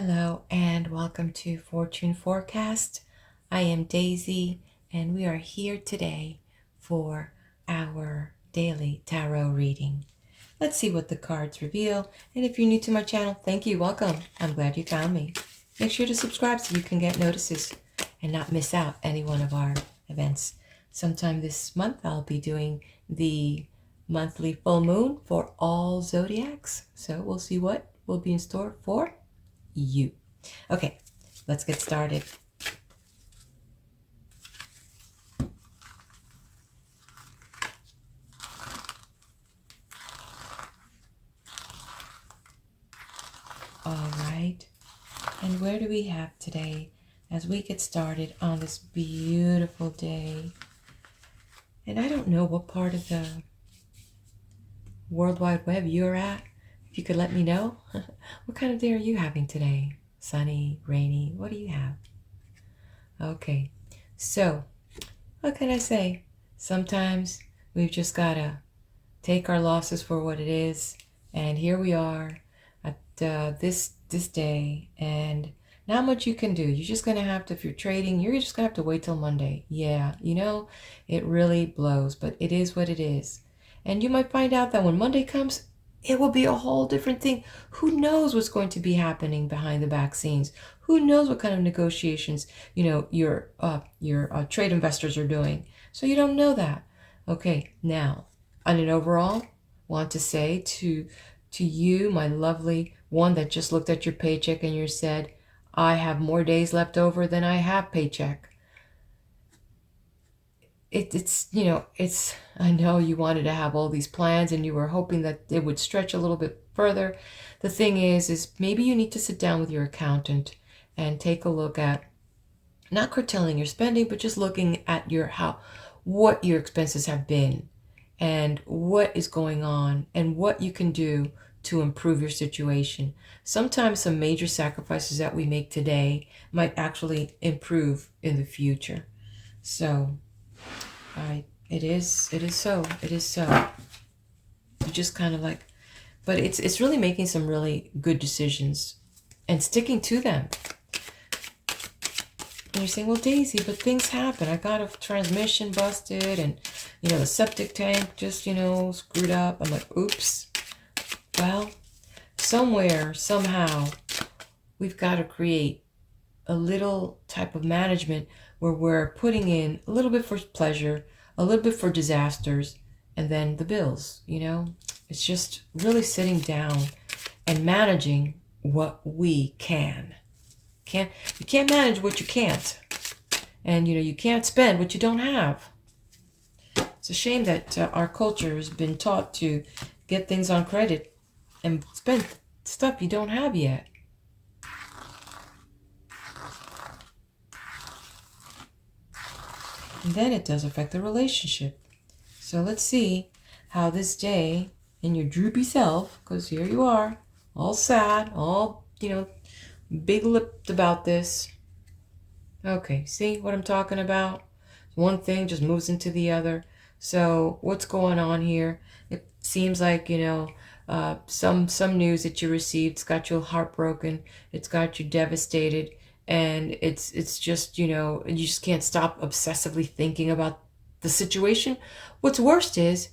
Hello and welcome to Fortune Forecast. I am Daisy and we are here today for our daily tarot reading. Let's see what the cards reveal. And if you're new to my channel, thank you, welcome. I'm glad you found me. Make sure to subscribe so you can get notices and not miss out any one of our events. Sometime this month I'll be doing the monthly full moon for all zodiacs. So we'll see what will be in store for you. Okay, let's get started. All right, and where do we have today as we get started on this beautiful day? And I don't know what part of the World Wide Web you're at. If you could let me know. What kind of day are you having today? Sunny, rainy, what do you have? Okay, so what can I say? Sometimes we've just got to take our losses for what it is. And here we are at this day, and not much you can do. You're just going to have to, if you're trading, you're just going to have to wait till Monday. Yeah, it really blows, but it is what it is. And you might find out that when Monday comes, it will be a whole different thing. Who knows what's going to be happening behind the back scenes? Who knows what kind of negotiations, your trade investors are doing. So you don't know that. Okay, now, on an overall, want to say to you, my lovely one that just looked at your paycheck and you said, I have more days left over than I have paycheck. I know you wanted to have all these plans and you were hoping that it would stretch a little bit further. The thing is maybe you need to sit down with your accountant and take a look at not curtailing your spending, but just looking at what your expenses have been and what is going on and what you can do to improve your situation. Sometimes some major sacrifices that we make today might actually improve in the future. So it is so. You just kind of but it's really making some really good decisions and sticking to them. And you're saying, well, Daisy, but things happen. I got a transmission busted and, the septic tank just, screwed up. I'm like, oops. Well, somewhere, somehow, we've got to create a little type of management where we're putting in a little bit for pleasure, a little bit for disasters, and then the bills, It's just really sitting down and managing what we can. You can't manage what you can't. And, you can't spend what you don't have. It's a shame that our culture has been taught to get things on credit and spend stuff you don't have yet. And then it does affect the relationship. So let's see how this day in your droopy self, because here you are, all sad, all, big-lipped about this. Okay, see what I'm talking about? One thing just moves into the other. So what's going on here? It seems like, some news that you received, it's got you heartbroken. It's got you devastated. And it's just, you just can't stop obsessively thinking about the situation. What's worst is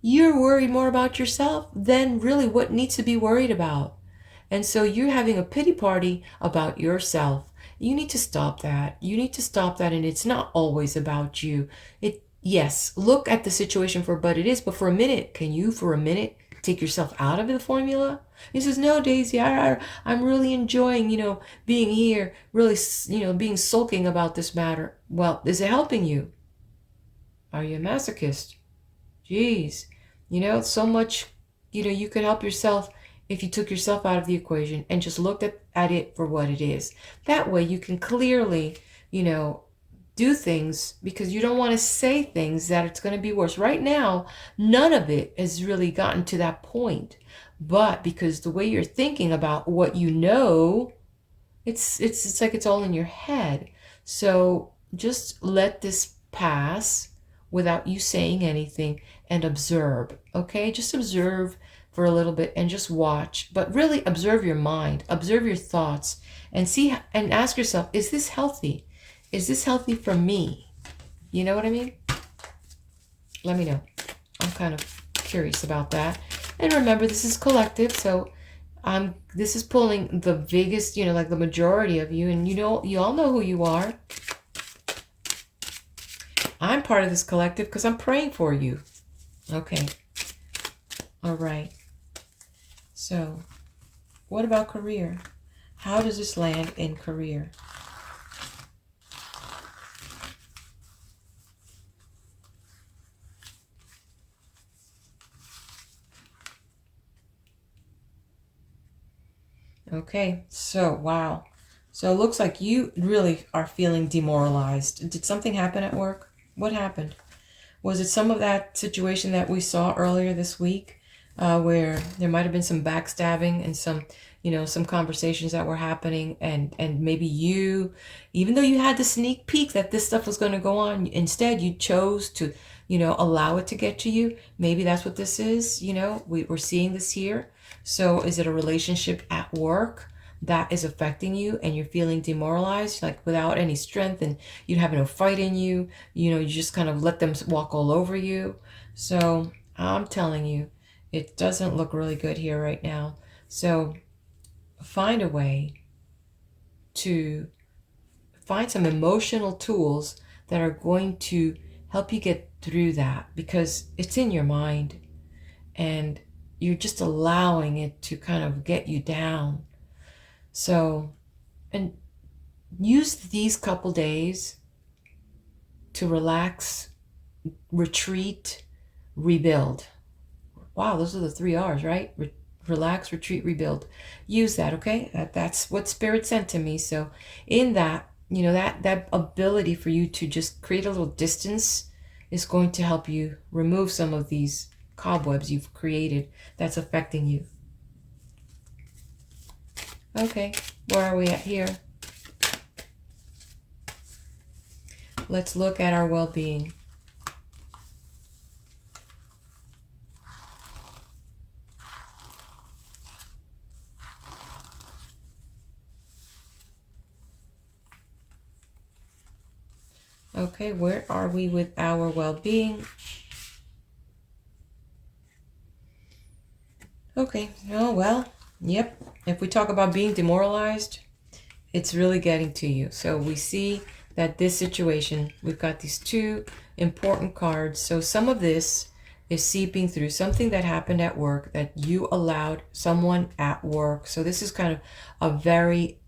you're worried more about yourself than really what needs to be worried about. And so you're having a pity party about yourself. You need to stop that. And it's not always about you. Yes, look at the situation for what it is, but for a minute, can you for a minute take yourself out of the formula? He says, no, Daisy, I'm really enjoying, being here, really, being sulking about this matter. Well, is it helping you? Are you a masochist? Jeez, so much, you could help yourself if you took yourself out of the equation and just looked at it for what it is. That way you can clearly, do things, because you don't want to say things that it's going to be worse. Right now, none of it has really gotten to that point. But because the way you're thinking about what it's like it's all in your head. So just let this pass without you saying anything and observe, okay? Just observe for a little bit and just watch, but really observe your mind, observe your thoughts, and see and ask yourself, is this healthy? Is this healthy for me? You know what I mean? Let me know. I'm kind of curious about that. And remember, this is collective, so this is pulling the biggest, like the majority of you, and you all know who you are. I'm part of this collective because I'm praying for you. Okay. All right. So, what about career? How does this land in career? Okay, so wow. So it looks like you really are feeling demoralized. Did something happen at work? What happened? Was it some of that situation that we saw earlier this week, where there might have been some backstabbing and some conversations that were happening, and maybe you, even though you had the sneak peek that this stuff was going to go on, instead you chose to, allow it to get to you. Maybe that's what this is. We're seeing this here. So is it a relationship at work that is affecting you and you're feeling demoralized, like without any strength, and you have no fight in you? You just kind of let them walk all over you. So I'm telling you, it doesn't look really good here right now. So find a way to find some emotional tools that are going to help you get through that, because it's in your mind and you're just allowing it to kind of get you down. So, and use these couple days to relax, retreat, rebuild. Wow, those are the 3 R's, right? Relax, retreat, rebuild. Use that, okay? That's what Spirit sent to me. So in that, that ability for you to just create a little distance is going to help you remove some of these cobwebs you've created that's affecting you. Okay, where are we at here? Let's look at our well-being. Okay, where are we with our well-being? Okay, oh well, yep. If we talk about being demoralized, it's really getting to you. So we see that this situation, we've got these 2 important cards. So some of this is seeping through something that happened at work that you allowed someone at work. So this is kind of a very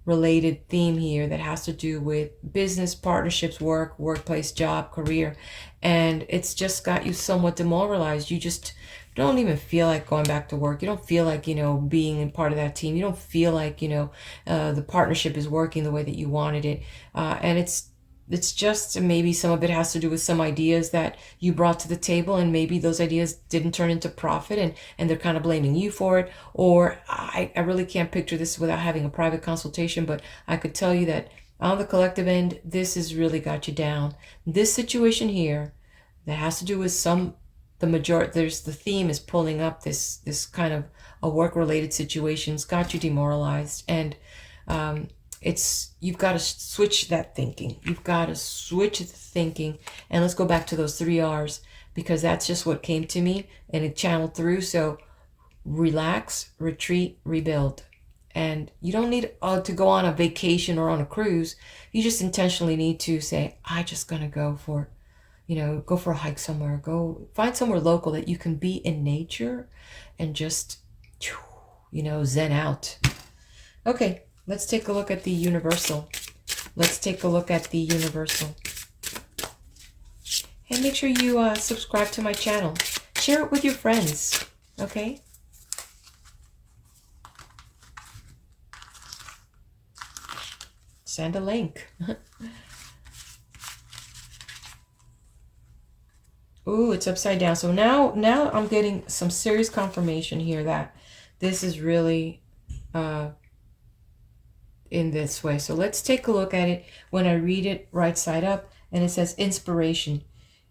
related theme here that has to do with business, partnerships, work, workplace, job, career. And it's just got you somewhat demoralized. You just don't even feel like going back to work. You don't feel like, being in part of that team. You don't feel like, the partnership is working the way that you wanted it. And it's just, maybe some of it has to do with some ideas that you brought to the table, and maybe those ideas didn't turn into profit, and they're kind of blaming you for it. Or I really can't picture this without having a private consultation, but I could tell you that on the collective end, this has really got you down. This situation here that has to do with the theme is pulling up this kind of a work-related situation's got you demoralized, and you've got to switch that thinking. You've got to switch the thinking, and let's go back to those 3 R's, because that's just what came to me and it channeled through. So relax, retreat, rebuild. And you don't need to go on a vacation or on a cruise. You just intentionally need to say, I'm just gonna go for a hike somewhere, go find somewhere local that you can be in nature and just, zen out. Okay, let's take a look at the universal. Let's take a look at the universal. And make sure you subscribe to my channel. Share it with your friends, okay? Send a link. Ooh, it's upside down. So now I'm getting some serious confirmation here that this is really in this way. So let's take a look at it when I read it right side up, and it says inspiration.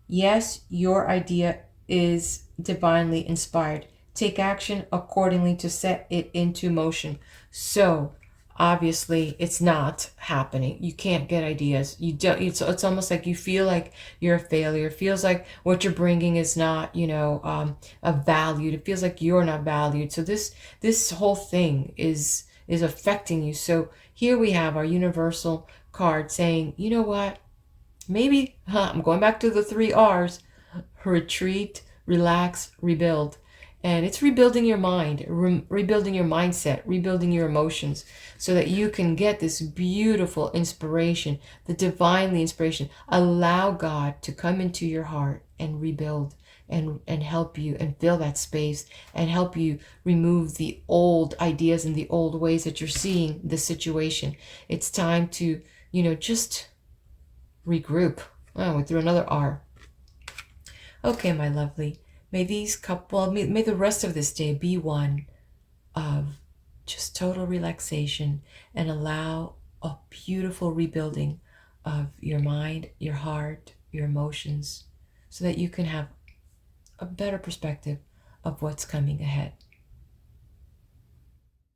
Yes, your idea is divinely inspired. Take action accordingly to set it into motion. So obviously it's not happening. You can't get ideas. You don't. It's almost like you feel like you're a failure. It feels like what you're bringing is not, of value. It feels like you're not valued. So this whole thing is affecting you. So here we have our universal card saying, you know what? Maybe, I'm going back to the 3 R's: retreat, relax, rebuild. And it's rebuilding your mind, rebuilding your mindset, rebuilding your emotions so that you can get this beautiful inspiration, the divinely inspiration. Allow God to come into your heart and rebuild and help you and fill that space and help you remove the old ideas and the old ways that you're seeing the situation. It's time to, just regroup. Oh, we threw another R. Okay, my lovely. May may the rest of this day be one of just total relaxation, and allow a beautiful rebuilding of your mind, your heart, your emotions, so that you can have a better perspective of what's coming ahead.